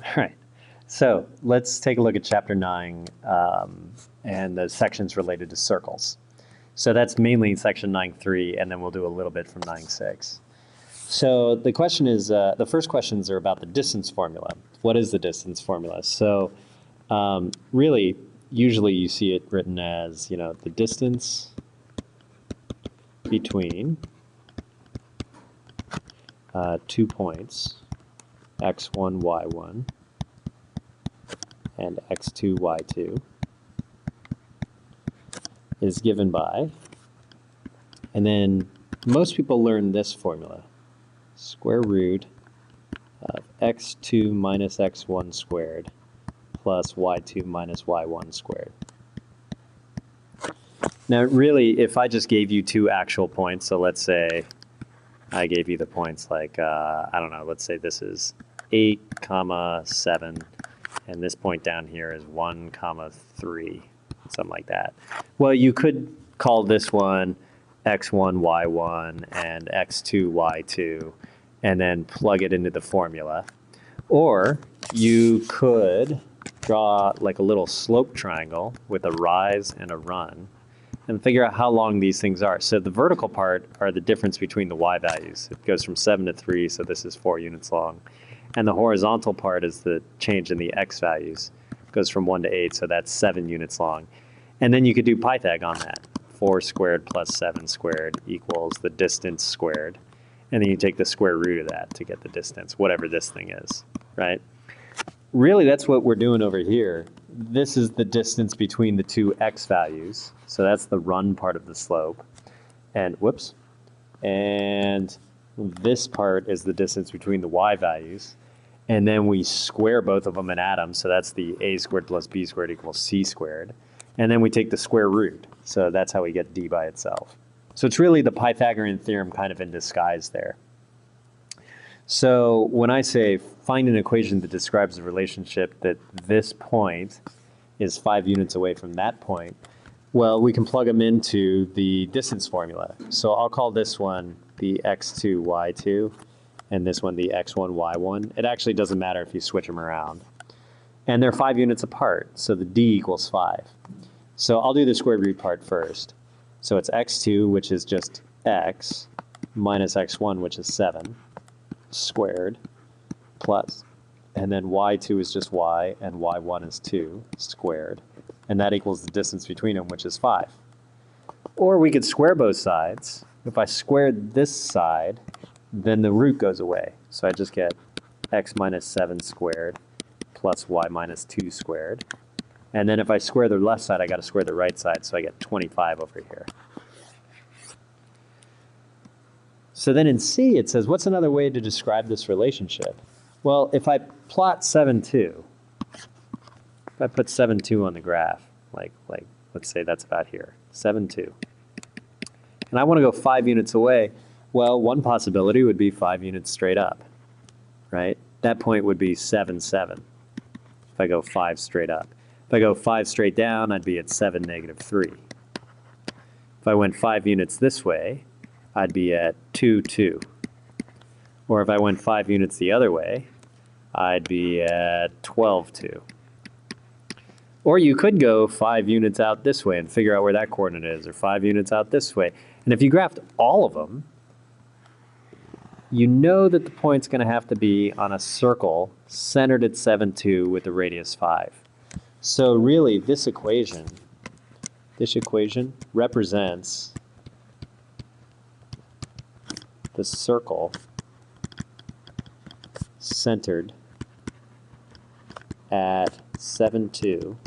All right. So let's take a look at chapter 9 and the sections related to circles. So that's mainly section 9.3, and then we'll do a little bit from 9.6. So the question is, the first questions are about the distance formula. What is the distance formula? So really, usually you see it written as, the distance between 2 points, x1, y1, and x2, y2, is given by, and then most people learn this formula, square root of x2 minus x1 squared plus y2 minus y1 squared. Now really, if I just gave you 2 actual points, so let's say I gave you the points like, I don't know, let's say this is 8, 7, and this point down here is 1, 3, something like that. Well, you could call this one x1, y1, and x2, y2, and then plug it into the formula. Or you could draw like a little slope triangle with a rise and a run and figure out how long these things are. So the vertical part are the difference between the y values. It goes from 7 to 3, so this is 4 units long. And the horizontal part is the change in the x values. It goes from 1 to 8, so that's 7 units long. And then you could do Pythag on that. 4 squared plus 7 squared equals the distance squared. And then you take the square root of that to get the distance, whatever this thing is, right? Really, that's what we're doing over here. This is the distance between the 2 x values. So that's the run part of the slope. And whoops. And this part is the distance between the y values. And then we square both of them and add them. So that's the a squared plus b squared equals c squared. And then we take the square root. So that's how we get d by itself. So it's really the Pythagorean theorem kind of in disguise there. So when I say find an equation that describes the relationship that this point is 5 units away from that point, well, we can plug them into the distance formula. So I'll call this one the x2, y2, and this one the x1, y1. It actually doesn't matter if you switch them around. And they're 5 units apart, so the d equals 5. So I'll do the square root part first. So it's x2, which is just x, minus x1, which is 7, squared, plus, and then y2 is just y, and y1 is 2, squared. And that equals the distance between them, which is 5. Or we could square both sides. If I squared this side, then the root goes away. So I just get x minus 7 squared plus y minus 2 squared. And then if I square the left side, I got to square the right side, so I get 25 over here. So then in C, it says, what's another way to describe this relationship? Well, if I plot 7, 2, if I put 7, 2 on the graph, like let's say that's about here, 7, 2, and I want to go 5 units away, well, one possibility would be 5 units straight up, right? That point would be 7, 7, if I go 5 straight up. If I go 5 straight down, I'd be at 7, negative 3. If I went 5 units this way, I'd be at 2, 2. Or if I went 5 units the other way, I'd be at 12, 2. Or you could go 5 units out this way and figure out where that coordinate is, or 5 units out this way. And if you graphed all of them, you know that the point's going to have to be on a circle centered at 7, 2 with the radius 5. So really, this equation represents the circle centered at 7, 2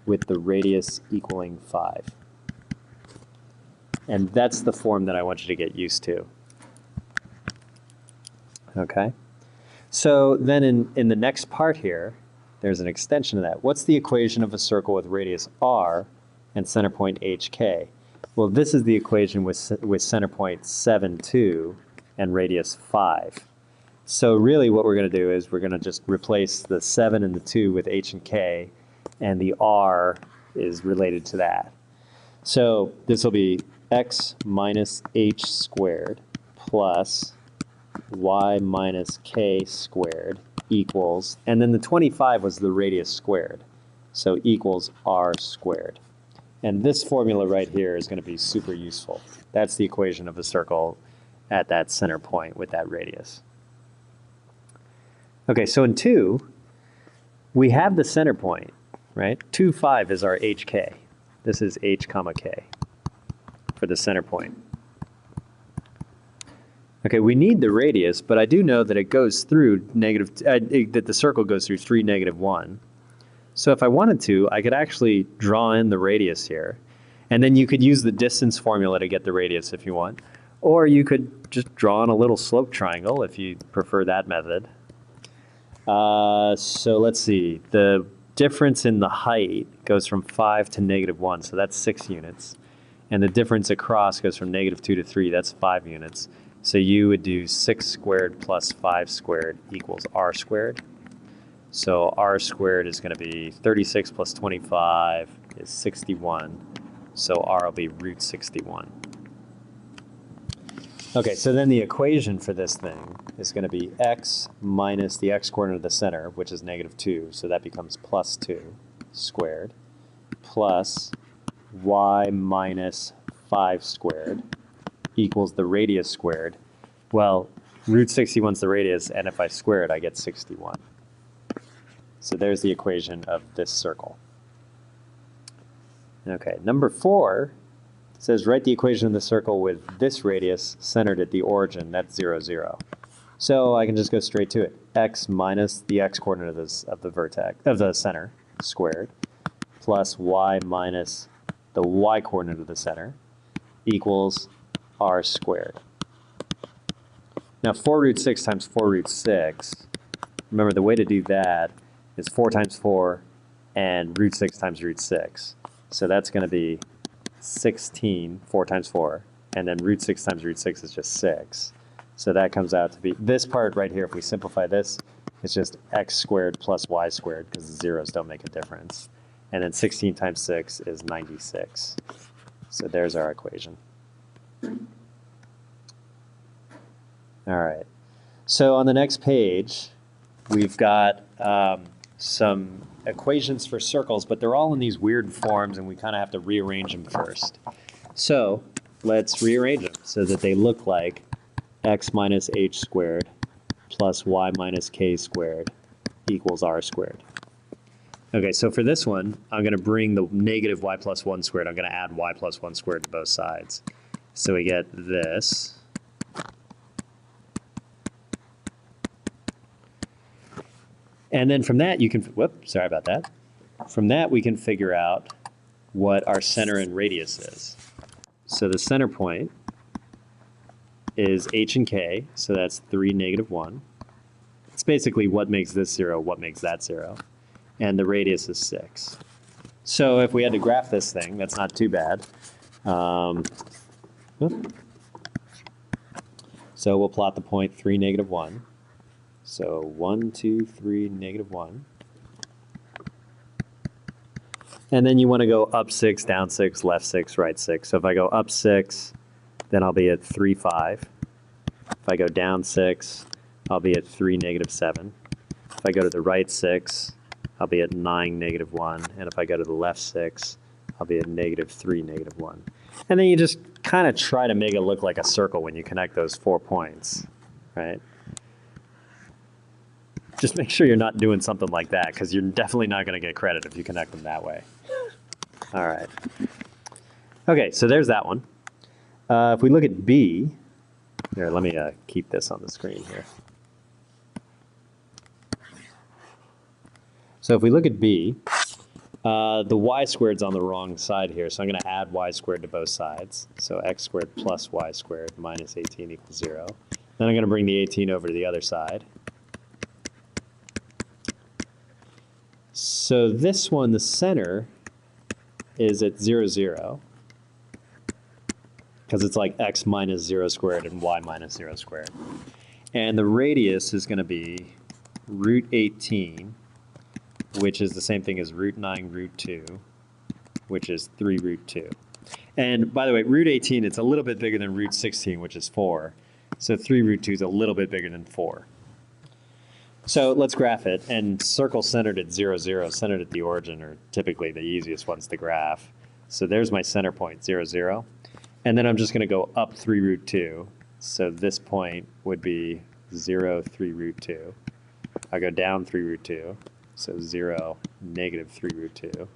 with the radius equaling 5. And that's the form that I want you to get used to. Okay? So then in the next part here, there's an extension of that. What's the equation of a circle with radius r and center point hk? Well, this is the equation with center point 7, 2 and radius 5. So really what we're going to do is we're going to just replace the 7 and the 2 with h and k, and the r is related to that. So this will be x minus h squared plus y minus k squared equals, and then the 25 was the radius squared, so equals r squared. And this formula right here is going to be super useful. That's the equation of a circle at that center point with that radius. Okay, so in 2, we have the center point, right? 2, 5 is our hk. This is h comma k for the center point. Okay, we need the radius, but I do know that it goes through that the circle goes through 3, -1. So if I wanted to, I could actually draw in the radius here, and then you could use the distance formula to get the radius if you want, or you could just draw in a little slope triangle if you prefer that method. So let's see, the difference in the height goes from 5 to -1, so that's 6 units, and the difference across goes from -2 to 3, that's 5 units. So you would do 6 squared plus 5 squared equals r squared. So r squared is going to be 36 plus 25 is 61. So r will be root 61. Okay, so then the equation for this thing is going to be x minus the x-coordinate of the center, which is -2. So that becomes plus 2 squared plus y minus 5 squared equals the radius squared. Well, root 61 is the radius, and if I square it, I get 61. So there's the equation of this circle. Okay, number 4 says write the equation of the circle with this radius centered at the origin, that's 0, 0. So I can just go straight to it. X minus the x-coordinate of the vertex, of the center, squared, plus y minus the y-coordinate of the center, equals r squared. Now 4 root 6 times 4 root 6, remember the way to do that is 4 times 4 and root 6 times root 6. So that's going to be 16, 4 times 4, and then root 6 times root 6 is just 6. So that comes out to be, this part right here, if we simplify this, it's just x squared plus y squared, because the zeros don't make a difference. And then 16 times 6 is 96. So there's our equation. All right. So on the next page, we've got some equations for circles, but they're all in these weird forms, and we kind of have to rearrange them first. So let's rearrange them so that they look like x minus h squared plus y minus k squared equals r squared. Okay, so for this one, I'm going to bring the negative y plus 1 squared. I'm going to add y plus 1 squared to both sides. So we get this. And then from that, you can, sorry about that. From that, we can figure out what our center and radius is. So the center point is h and k, so that's 3, -1. It's basically what makes this 0, what makes that 0. And the radius is 6. So if we had to graph this thing, that's not too bad. So we'll plot the point 3, -1. So 1, 2, 3, -1. And then you want to go up 6, down 6, left 6, right 6. So if I go up 6, then I'll be at 3, 5. If I go down 6, I'll be at 3, -7. If I go to the right 6, I'll be at 9, -1. And if I go to the left 6, I'll be at -3, -1. And then you just kind of try to make it look like a circle when you connect those 4 points, right? Just make sure you're not doing something like that, because you're definitely not going to get credit if you connect them that way. All right. Okay, so there's that one. If we look at B, here, let me keep this on the screen here. So if we look at B, the y squared's on the wrong side here, so I'm going to add y squared to both sides. So x squared plus y squared minus 18 equals 0. Then I'm going to bring the 18 over to the other side. So this one, the center, is at 0, 0, because it's like x minus 0 squared and y minus 0 squared. And the radius is going to be root 18, which is the same thing as root 9 root 2, which is 3 root 2. And by the way, root 18, it's a little bit bigger than root 16, which is 4. So 3 root 2 is a little bit bigger than 4. So let's graph it, and circles centered at 0, 0, centered at the origin are typically the easiest ones to graph. So there's my center point, 0, 0. And then I'm just going to go up 3 root 2. So this point would be 0, 3 root 2. I go down 3 root 2, so 0, negative 3 root 2.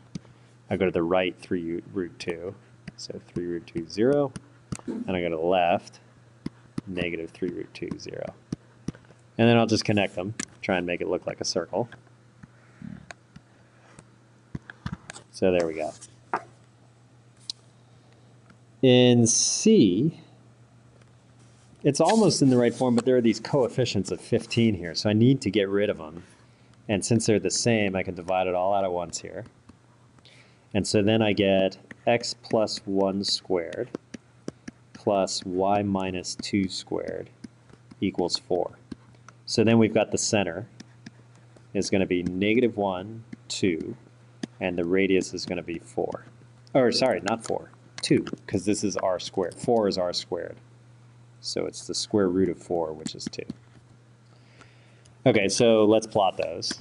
I go to the right 3 root 2, so 3 root 2, 0. And I go to the left, negative 3 root 2, 0. And then I'll just connect them, try and make it look like a circle. So there we go. In C, it's almost in the right form, but there are these coefficients of 15 here, so I need to get rid of them. And since they're the same, I can divide it all out at once here. And so then I get x plus 1 squared plus y minus 2 squared equals 4. So then we've got the center is going to be negative 1, 2, and the radius is going to be 4. Or sorry, not 4, 2, because this is r squared. 4 is r squared. So it's the square root of 4, which is 2. Okay, so let's plot those.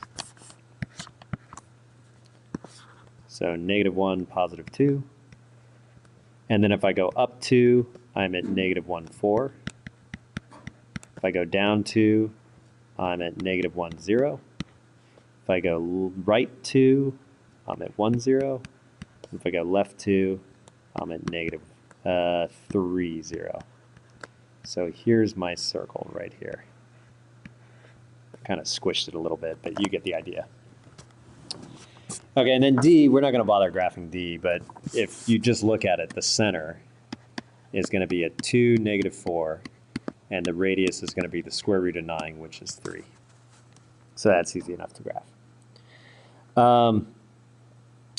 So negative 1, positive 2. And then if I go up 2, I'm at negative 1, 4. If I go down 2, I'm at negative 1, 0. If I go right 2, I'm at 1, 0. If I go left 2, I'm at negative 3, 0. So here's my circle right here. I kind of squished it a little bit, but you get the idea. Okay, and then D, we're not going to bother graphing D, but if you just look at it, the center is going to be at 2, negative 4, and the radius is going to be the square root of 9, which is 3. So that's easy enough to graph.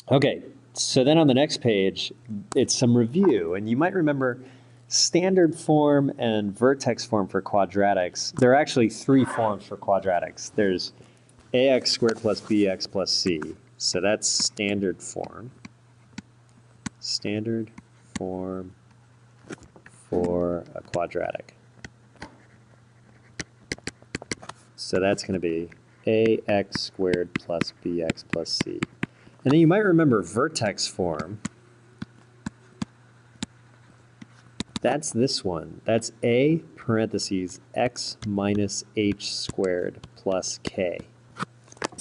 Okay, so then on the next page, it's some review, and you might remember standard form and vertex form for quadratics. There are actually 3 forms for quadratics. There's ax squared plus bx plus c. So that's standard form. Standard form for a quadratic. So that's going to be ax squared plus bx plus c. And then you might remember vertex form. That's this one. That's a parentheses x minus h squared plus k.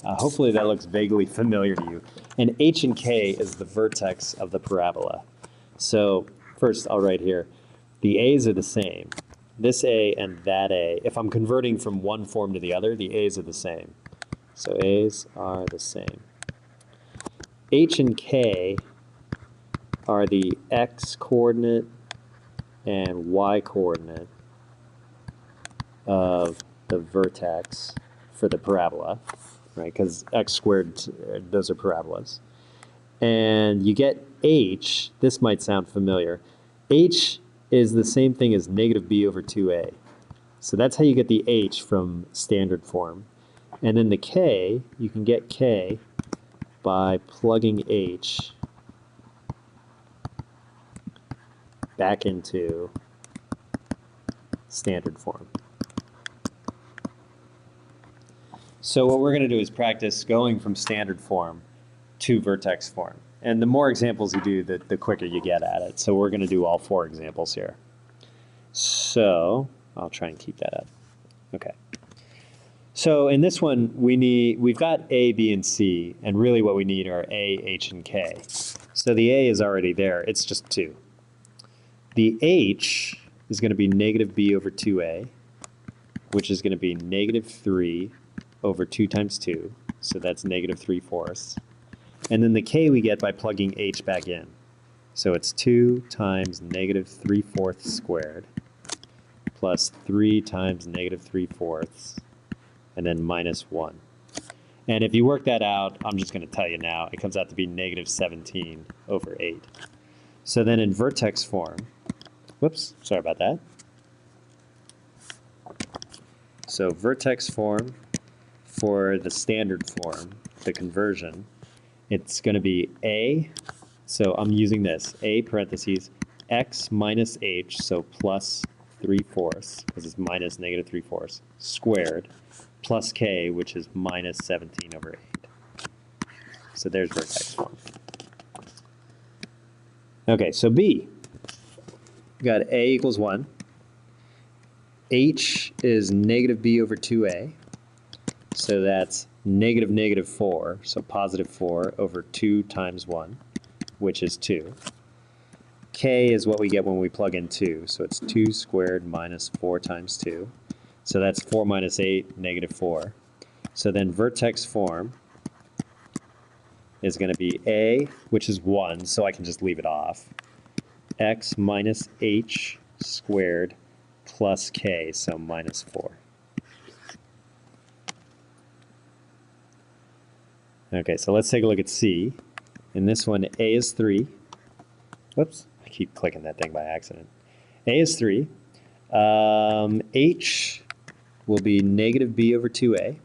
Hopefully that looks vaguely familiar to you. And h and k is the vertex of the parabola. So first I'll write here, the a's are the same. This a and that a, if I'm converting from one form to the other, the a's are the same. So a's are the same. H and k are the x coordinate and y coordinate of the vertex for the parabola, right? Because x squared, those are parabolas. And you get h, this might sound familiar. H is the same thing as negative b over 2a. So that's how you get the h from standard form. And then the k, you can get k by plugging h back into standard form. So what we're going to do is practice going from standard form to vertex form. And the more examples you do, the quicker you get at it. So we're going to do all 4 examples here. So I'll try and keep that up. Okay. So in this one, we've got A, B, and C, and really what we need are A, H, and K. So the A is already there. It's just 2. The H is going to be negative b over 2a, which is going to be negative 3 over 2 times 2. So that's negative 3/4. And then the k we get by plugging h back in. So it's 2 times negative 3/4 squared plus 3 times negative 3/4, and then minus 1. And if you work that out, I'm just going to tell you now, it comes out to be negative 17 over 8. So then in vertex form, whoops, sorry about that. So vertex form for the standard form, the conversion, it's going to be a, so I'm using this, a parentheses, x minus h, so plus 3/4, because it's minus negative 3/4, squared, plus k, which is minus 17 over 8. So there's vertex form. Okay, so B. We got A equals 1. H is negative B over 2A. So that's negative negative 4, so positive 4 over 2 times 1, which is 2. K is what we get when we plug in 2, so it's 2 squared minus 4 times 2. So that's 4 minus 8, negative 4. So then vertex form is going to be A, which is 1, so I can just leave it off, x minus h squared plus k, so minus 4. Okay, so let's take a look at C. In this one, A is 3. Whoops, I keep clicking that thing by accident. A is 3. H will be negative B over 2A.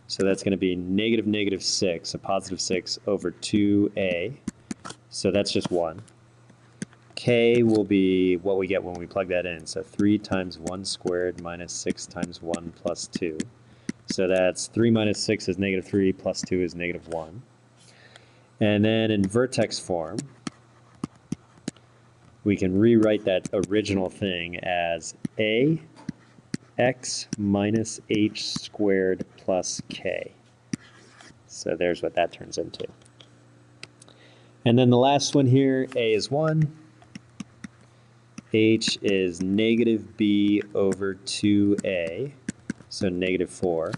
So that's going to be negative negative 6, a positive 6 over 2A. So that's just 1. K will be what we get when we plug that in. So 3 times 1 squared minus 6 times 1 plus 2. So that's 3 minus 6 is negative 3 plus 2 is negative 1. And then in vertex form, we can rewrite that original thing as A x minus h squared plus k. So there's what that turns into. And then the last one here, A is 1. H is negative b over 2a, so negative 4.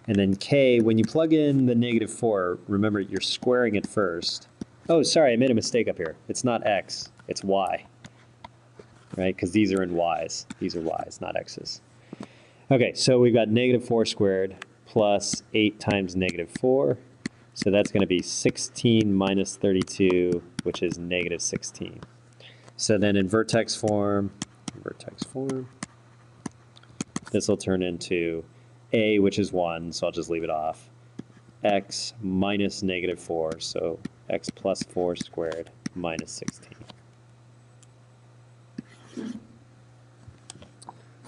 And then k, when you plug in the negative 4, remember you're squaring it first. Oh, sorry, I made a mistake up here. It's not x, it's y. Right, because these are in y's. These are y's, not x's. Okay, so we've got negative 4 squared plus 8 times negative 4. So that's going to be 16 minus 32, which is negative 16. So then in vertex form, this will turn into A, which is 1, so I'll just leave it off, x minus negative 4, so x plus 4 squared minus 16.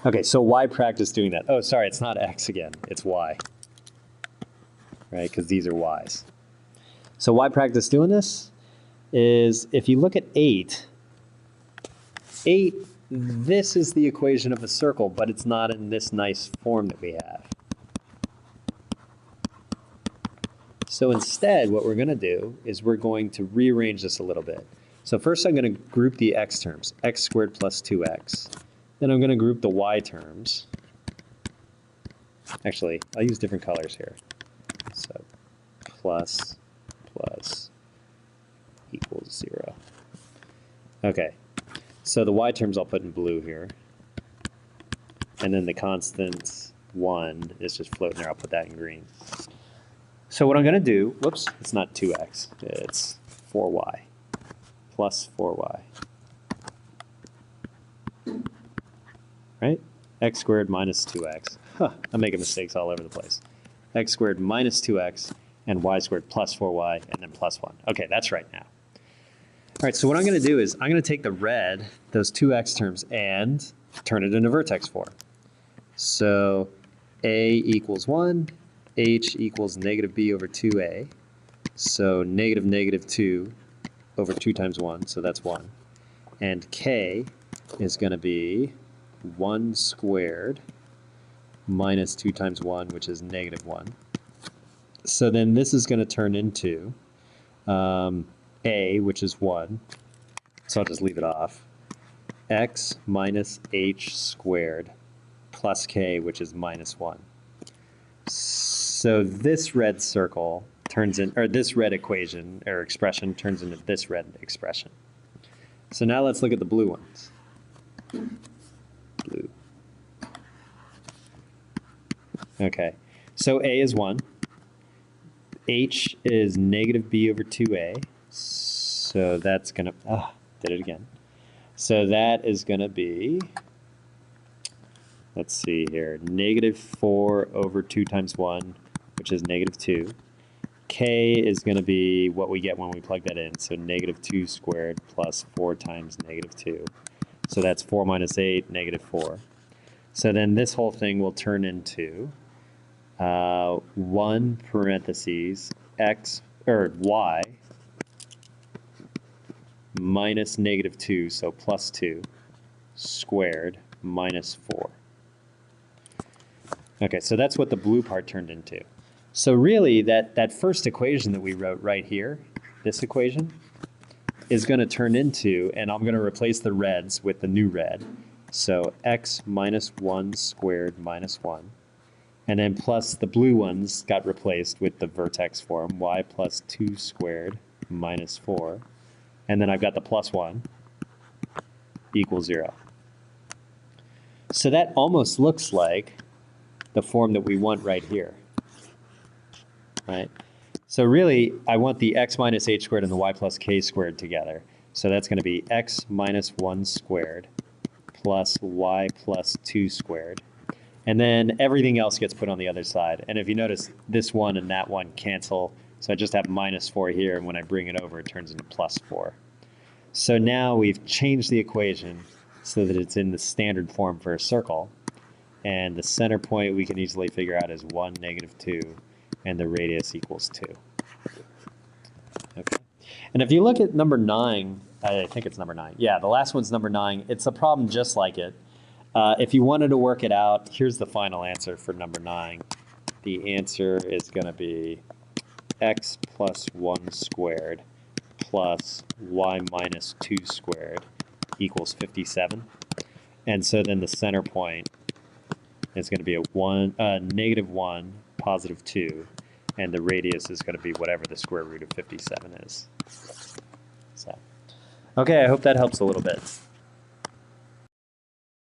Okay, so why practice doing that? Oh, sorry, it's not x again, it's y, right, because these are y's. So why practice doing this is if you look at 8, this is the equation of a circle, but it's not in this nice form that we have. So instead, what we're going to do is we're going to rearrange this a little bit. So first I'm going to group the x terms, x squared plus 2x. Then I'm going to group the y terms. Actually, I'll use different colors here. So plus equals 0. Okay, so the y terms I'll put in blue here. And then the constant 1 is just floating there. I'll put that in green. So what I'm going to do, whoops, it's not 2x, it's 4y plus 4y. Right? X squared minus 2x. Huh, I'm making mistakes all over the place. X squared minus 2x and y squared plus 4y and then plus 1. Okay, that's right now. All right, so what I'm going to do is I'm going to take the red, those two x terms, and turn it into vertex form. So a equals 1, h equals negative b over 2a. So negative negative 2 over 2 times 1, so that's 1. And k is going to be 1 squared minus 2 times 1, which is negative 1. So then this is going to turn into a, which is 1, so I'll just leave it off, x minus h squared plus k, which is minus 1. So this red circle turns in, or this red equation or expression turns into this red expression. So now let's look at the blue ones. Blue. Okay, so a is 1. H is negative b over 2a. So that's going to, did it again. So that is going to be, let's see here, negative 4 over 2 times 1, which is negative 2. K is going to be what we get when we plug that in. So negative 2 squared plus 4 times negative 2. So that's 4 minus 8, negative 4. So then this whole thing will turn into 1 parentheses x, or y, minus negative 2, so plus 2, squared, minus 4. Okay, so that's what the blue part turned into. So really, that first equation that we wrote right here, this equation, is going to turn into, and I'm going to replace the reds with the new red, so x minus 1 squared minus 1. And then plus the blue ones got replaced with the vertex form, y plus 2 squared minus 4. And then I've got the plus 1 equals 0. So that almost looks like the form that we want right here, right? So really, I want the x minus h squared and the y plus k squared together. So that's going to be x minus 1 squared plus y plus 2 squared. And then everything else gets put on the other side. And if you notice, this one and that one cancel. So I just have minus 4 here, and when I bring it over, it turns into plus 4. So now we've changed the equation so that it's in the standard form for a circle. And the center point we can easily figure out is 1, negative 2, and the radius equals 2. Okay. And if you look at number 9, I think it's number 9. Yeah, the last one's number 9. It's a problem just like it. If you wanted to work it out, here's the final answer for number 9. The answer is going to be x plus 1 squared plus y minus 2 squared equals 57. And so then the center point is going to be negative 1, positive 2, and the radius is going to be whatever the square root of 57 is. So, okay, I hope that helps a little bit.